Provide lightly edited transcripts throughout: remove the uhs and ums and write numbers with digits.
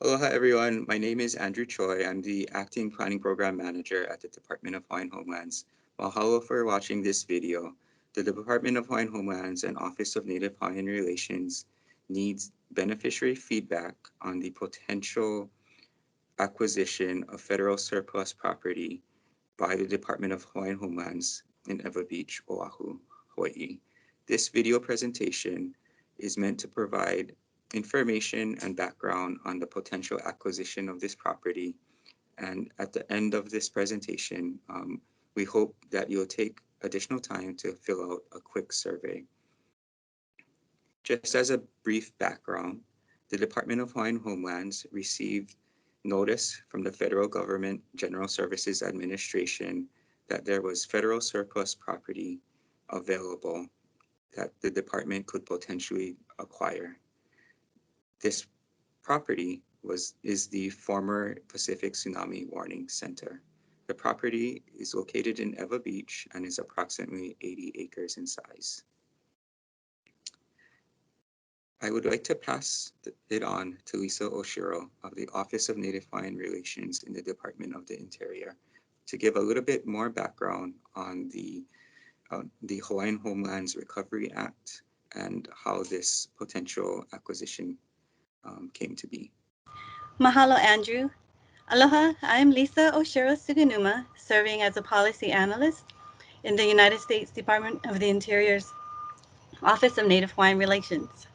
Aloha everyone, my name is Andrew Choi. I'm the Acting Planning Program Manager at the Department of Hawaiian Homelands. Mahalo for watching this video. The Department of Hawaiian Homelands and Office of Native Hawaiian Relations needs beneficiary feedback on the potential acquisition of federal surplus property by the Department of Hawaiian Homelands in ʻEwa Beach, Oʻahu, Hawaii. This video presentation is meant to provide information and background on the potential acquisition of this property. And at the end of this presentation, we hope that you'll take additional time to fill out a quick survey. Just as a brief background, the Department of Hawaiian Homelands received notice from the Federal Government General Services Administration that there was federal surplus property available that the department could potentially acquire. This property is the former Pacific Tsunami Warning Center. The property is located in ʻEwa Beach and is approximately 80 acres in size. I would like to pass it on to Lisa Oshiro of the Office of Native Hawaiian Relations in the Department of the Interior to give a little bit more background on the Hawaiian Homelands Recovery Act and how this potential acquisition came to be. Mahalo, Andrew. Aloha, I'm Lisa Oshiro Suganuma, serving as a policy analyst in the United States Department of the Interior's Office of Native Hawaiian Relations.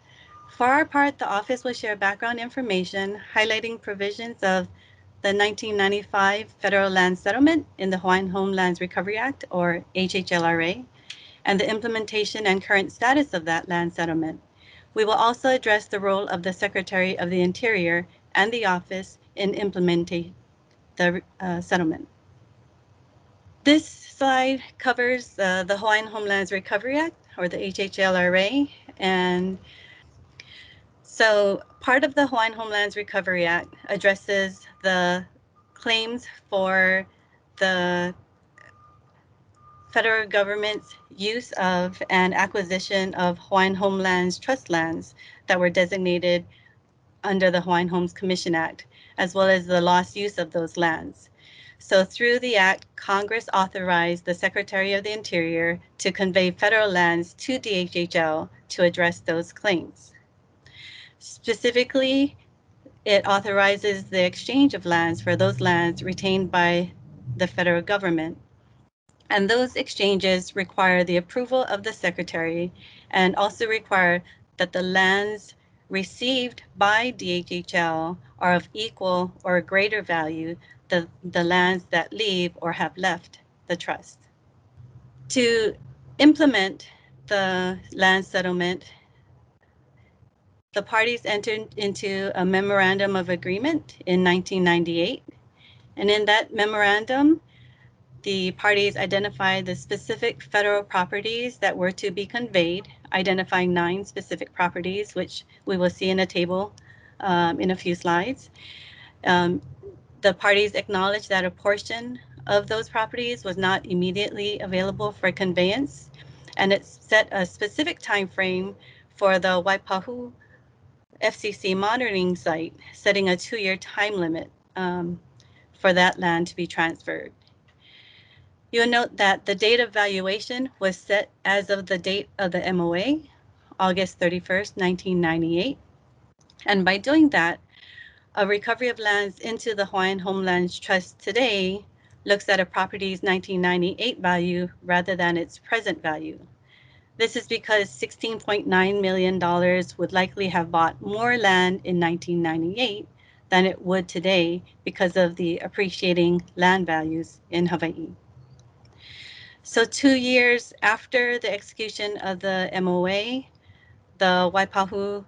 For our part, the office will share background information highlighting provisions of the 1995 Federal Land Settlement in the Hawaiian Homelands Recovery Act, or HHLRA, and the implementation and current status of that land settlement. We will also address the role of the Secretary of the Interior and the office in implementing the settlement. This slide covers the Hawaiian Homelands Recovery Act, or the HHLRA, and so part of the Hawaiian Homelands Recovery Act addresses the claims for the federal government's use of and acquisition of Hawaiian Homelands trust lands that were designated under the Hawaiian Homes Commission Act, as well as the lost use of those lands. So through the act, Congress authorized the Secretary of the Interior to convey federal lands to DHHL to address those claims. Specifically, it authorizes the exchange of lands for those lands retained by the federal government. And those exchanges require the approval of the Secretary and also require that the lands received by DHHL are of equal or greater value than the lands that leave or have left the trust. To implement the land settlement, the parties entered into a memorandum of agreement in 1998. And in that memorandum, the parties identified the specific federal properties that were to be conveyed, identifying 9 specific properties, which we will see in a table in a few slides. The parties acknowledged that a portion of those properties was not immediately available for conveyance, and it set a specific time frame for the Waipahu FCC monitoring site, setting a 2-year time limit for that land to be transferred. You'll note that the date of valuation was set as of the date of the MOA, August 31st, 1998. And by doing that, a recovery of lands into the Hawaiian Homelands Trust today looks at a property's 1998 value rather than its present value. This is because $16.9 million would likely have bought more land in 1998 than it would today because of the appreciating land values in Hawaii. So 2 years after the execution of the MOA, the Waipahu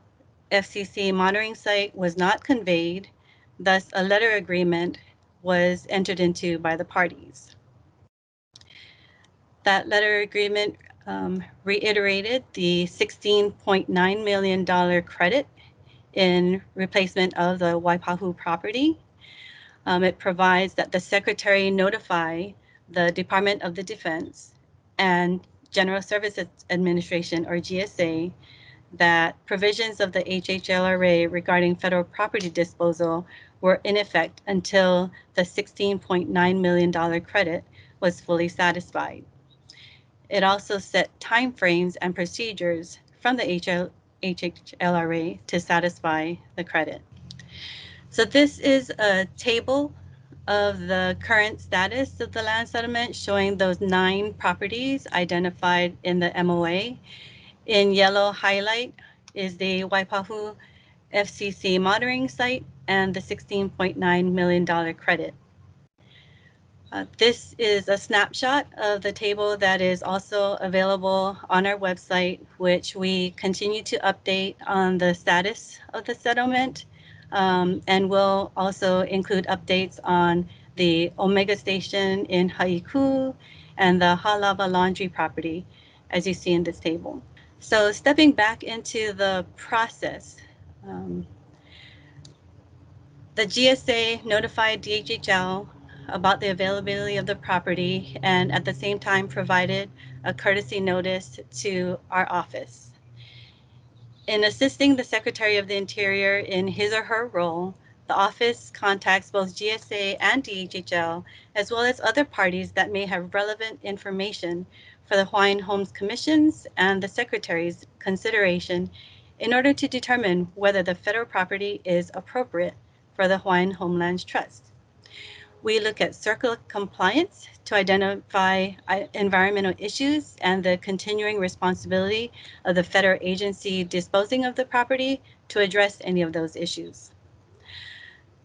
FCC monitoring site was not conveyed, thus a letter agreement was entered into by the parties. That letter agreement reiterated the $16.9 million credit in replacement of the Waipahu property. It provides that the Secretary notify the Department of the Defense and General Services Administration, or GSA, that provisions of the HHLRA regarding federal property disposal were in effect until the $16.9 million credit was fully satisfied. It also set timeframes and procedures from the HHLRA to satisfy the credit. So this is a table of the current status of the land settlement, showing those 9 properties identified in the MOA. In yellow highlight is the Waipahu FCC monitoring site and the $16.9 million credit. This is a snapshot of the table that is also available on our website, which we continue to update on the status of the settlement. And we'll also include updates on the Omega Station in Haiku and the Halava Laundry property, as you see in this table. So stepping back into the process, the GSA notified DHHL about the availability of the property and at the same time provided a courtesy notice to our office. In assisting the Secretary of the Interior in his or her role, the office contacts both GSA and DHHL, as well as other parties that may have relevant information for the Hawaiian Homes Commission's and the Secretary's consideration in order to determine whether the federal property is appropriate for the Hawaiian Homelands Trust. We look at circular compliance to identify environmental issues and the continuing responsibility of the federal agency disposing of the property to address any of those issues.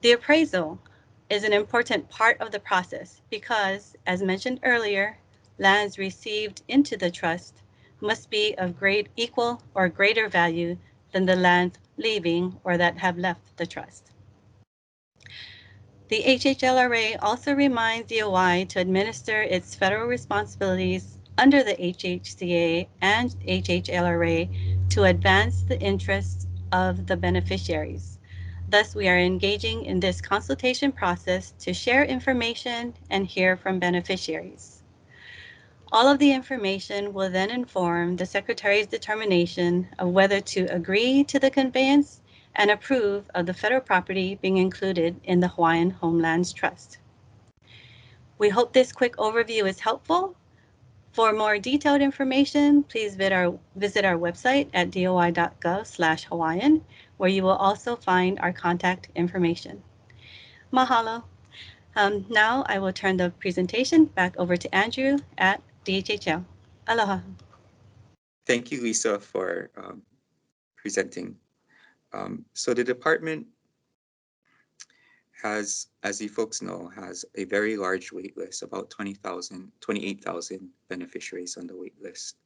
The appraisal is an important part of the process because, as mentioned earlier, lands received into the trust must be of equal or greater value than the lands leaving or that have left the trust. The HHLRA also reminds DOI to administer its federal responsibilities under the HHCA and HHLRA to advance the interests of the beneficiaries. Thus, we are engaging in this consultation process to share information and hear from beneficiaries. All of the information will then inform the Secretary's determination of whether to agree to the conveyance and approve of the federal property being included in the Hawaiian Homelands Trust. We hope this quick overview is helpful. For more detailed information, please visit our website at doi.gov/Hawaiian, where you will also find our contact information. Mahalo. Now I will turn the presentation back over to Andrew at DHHL. Aloha. Thank you, Lisa, for presenting. So the department has, as you folks know, has a very large wait list, about 28,000 beneficiaries on the wait list.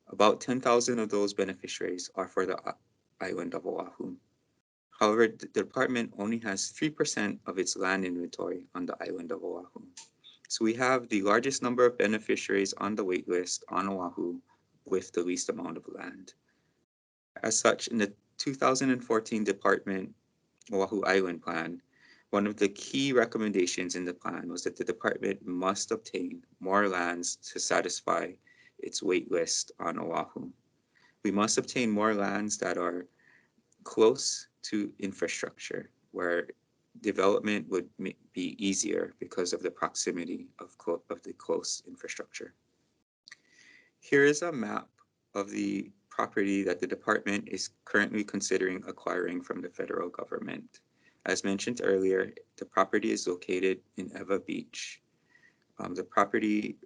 About 10,000 of those beneficiaries are for the island of Oʻahu. However, the department only has 3% of its land inventory on the island of Oʻahu. So we have the largest number of beneficiaries on the wait list on Oʻahu with the least amount of land. As such, in the 2014 Department Oʻahu Island Plan, one of the key recommendations in the plan was that the department must obtain more lands to satisfy its wait list on Oʻahu. We must obtain more lands that are close to infrastructure, where development would be easier because of the proximity of the close infrastructure. Here is a map of the property that the department is currently considering acquiring from the federal government. As mentioned earlier, the property is located in ʻEwa Beach. The property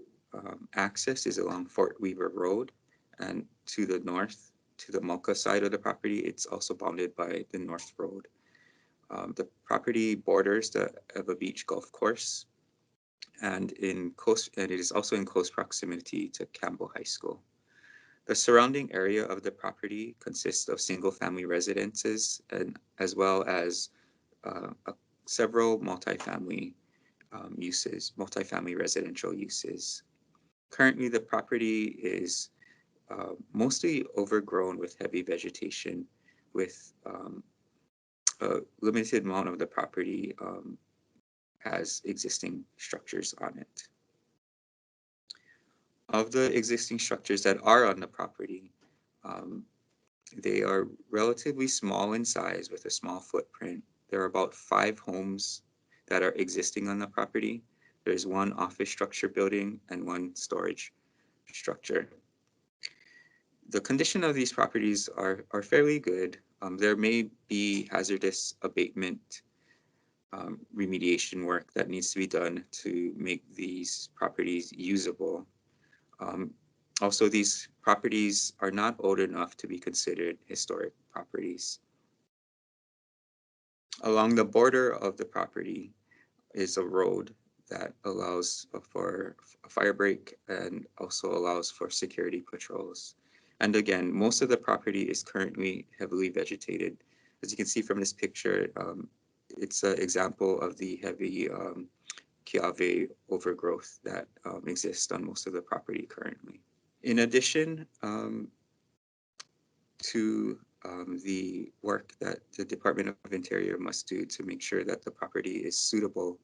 access is along Fort Weaver Road, and to the north, to the Moka side of the property, it's also bounded by the North Road. The property borders the ʻEwa Beach Golf Course, and it is also in close proximity to Campbell High School. The surrounding area of the property consists of single-family residences and as well as several multifamily residential uses. Currently, the property is mostly overgrown with heavy vegetation, with a limited amount of the property has existing structures on it. Of the existing structures that are on the property, They are relatively small in size with a small footprint. There are about 5 homes that are existing on the property. There's one office structure building and one storage structure. The condition of these properties are fairly good. There may be hazardous abatement remediation work that needs to be done to make these properties usable. Um, Also, these properties are not old enough to be considered historic properties. Along the border of the property is a road that allows for a fire break and also allows for security patrols. And again, most of the property is currently heavily vegetated. As you can see from this picture, it's an example of the heavy kiave overgrowth that exists on most of the property currently. In addition to the work that the Department of Interior must do to make sure that the property is suitable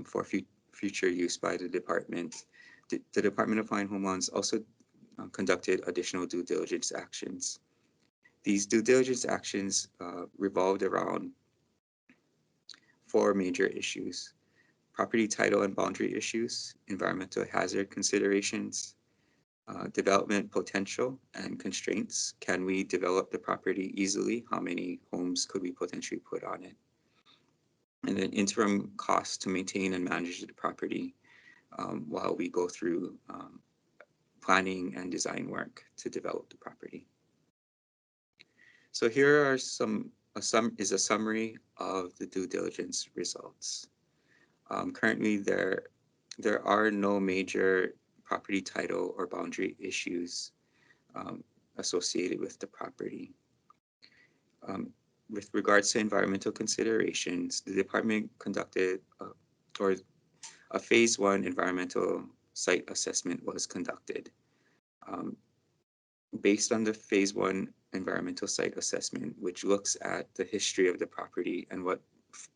for future use by the department, the Department of Hawaiian Homelands also conducted additional due diligence actions. These due diligence actions revolved around 4 major issues: property title and boundary issues, environmental hazard considerations, development potential and constraints. Can we develop the property easily? How many homes could we potentially put on it? And then interim costs to maintain and manage the property while we go through planning and design work to develop the property. So here are is a summary of the due diligence results. Currently, there are no major property title or boundary issues associated with the property. With regards to environmental considerations, the department conducted or a phase 1 environmental site assessment was conducted. Based on the phase 1 environmental site assessment, which looks at the history of the property and what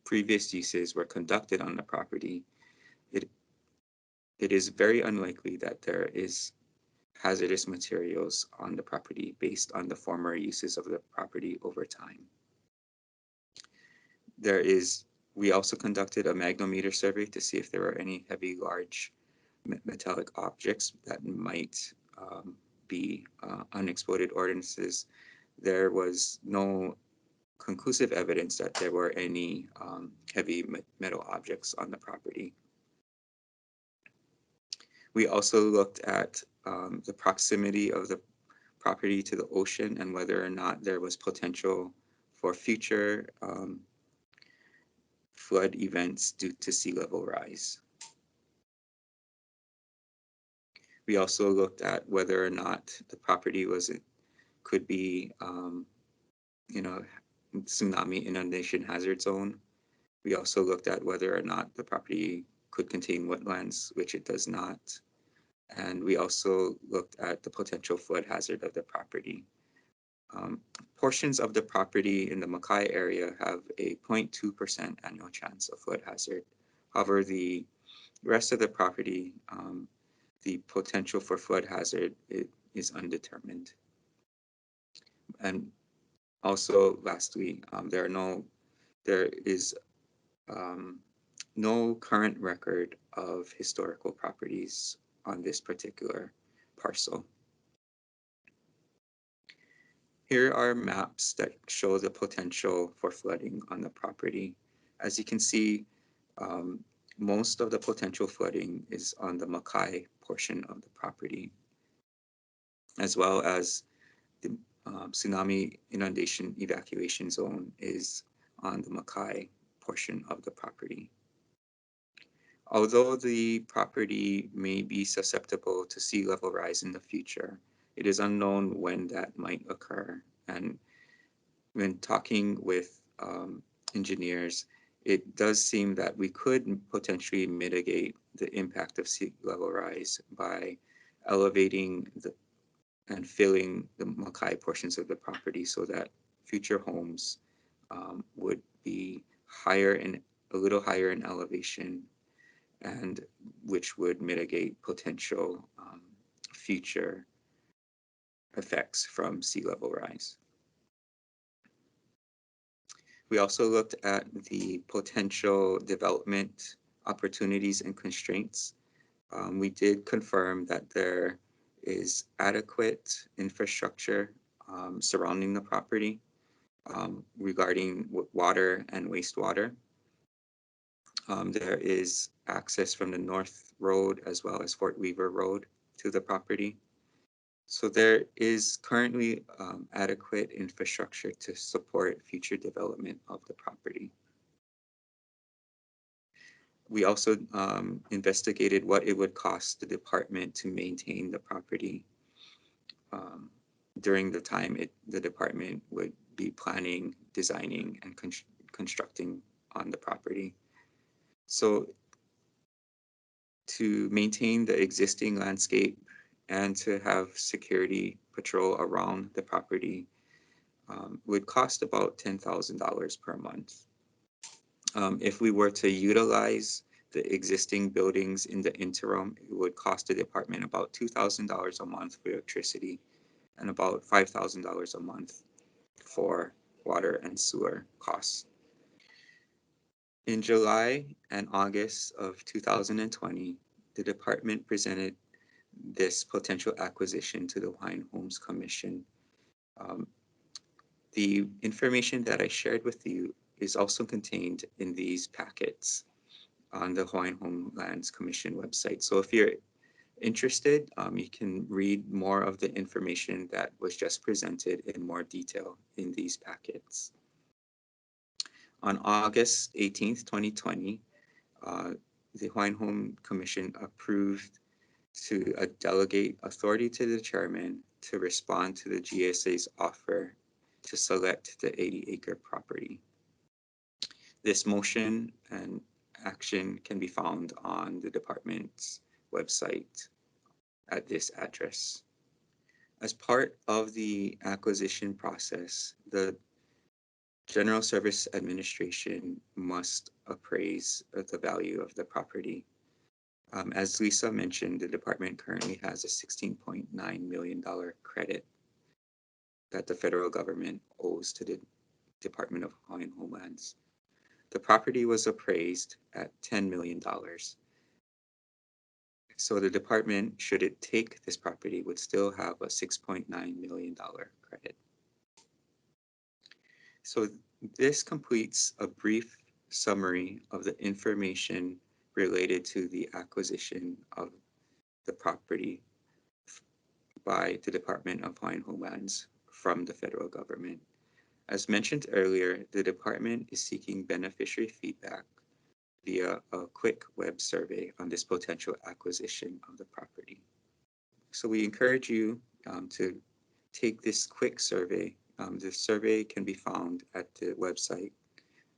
previous uses were conducted on the property, it is very unlikely that there is hazardous materials on the property based on the former uses of the property over time. We also conducted a magnetometer survey to see if there were any heavy, large metallic objects that might be unexploded ordinances. There was no conclusive evidence that there were any heavy metal objects on the property. We also looked at the proximity of the property to the ocean and whether or not there was potential for future flood events due to sea level rise. We also looked at whether or not the property could be, tsunami inundation hazard zone. We also looked at whether or not the property could contain wetlands, which it does not. And we also looked at the potential flood hazard of the property. Portions of the property in the Makai area have a 0.2% annual chance of flood hazard. However, the rest of the property, the potential for flood hazard is undetermined. And also, lastly, there is no current record of historical properties on this particular parcel. Here are maps that show the potential for flooding on the property. As you can see, most of the potential flooding is on the Makai portion of the property, as well as the tsunami inundation evacuation zone is on the Makai portion of the property. Although the property may be susceptible to sea level rise in the future, it is unknown when that might occur. And when talking with engineers, it does seem that we could potentially mitigate the impact of sea level rise by elevating and filling the Makai portions of the property so that future homes would be a little higher in elevation, and which would mitigate potential future effects from sea level rise. We also looked at the potential development opportunities and constraints. We did confirm that there is adequate infrastructure surrounding the property regarding water and wastewater. There is access from the North Road as well as Fort Weaver Road to the property. So there is currently adequate infrastructure to support future development of the property. We also investigated what it would cost the department to maintain the property during the time the department would be planning, designing, and constructing on the property. So to maintain the existing landscape and to have security patrol around the property would cost about $10,000 per month. If we were to utilize the existing buildings in the interim, it would cost the department about $2,000 a month for electricity and about $5,000 a month for water and sewer costs. In July and August of 2020, the department presented this potential acquisition to the Hawaiian Homes Commission. The information that I shared with you is also contained in these packets on the Hawaiian Homelands Commission website. So if you're interested, you can read more of the information that was just presented in more detail in these packets. On August 18th, 2020, the Hawaiian Home Commission approved to delegate authority to the chairman to respond to the GSA's offer to select the 80-acre property. This motion and action can be found on the department's website at this address. As part of the acquisition process, the General Service Administration must appraise the value of the property. As Lisa mentioned, the department currently has a $16.9 million credit that the federal government owes to the Department of Hawaiian Homelands. The property was appraised at $10 million. So the department, should it take this property, would still have a $6.9 million credit. So this completes a brief summary of the information related to the acquisition of the property by the Department of Hawaiian Homelands from the federal government. As mentioned earlier, the department is seeking beneficiary feedback via a quick web survey on this potential acquisition of the property. So we encourage you to take this quick survey. The survey can be found at the website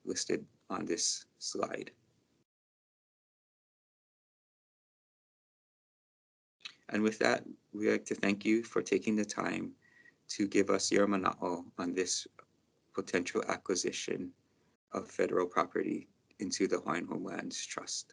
listed on this slide. And with that, we'd like to thank you for taking the time to give us your mana'o on this potential acquisition of federal property into the Hawaiian Homelands Trust.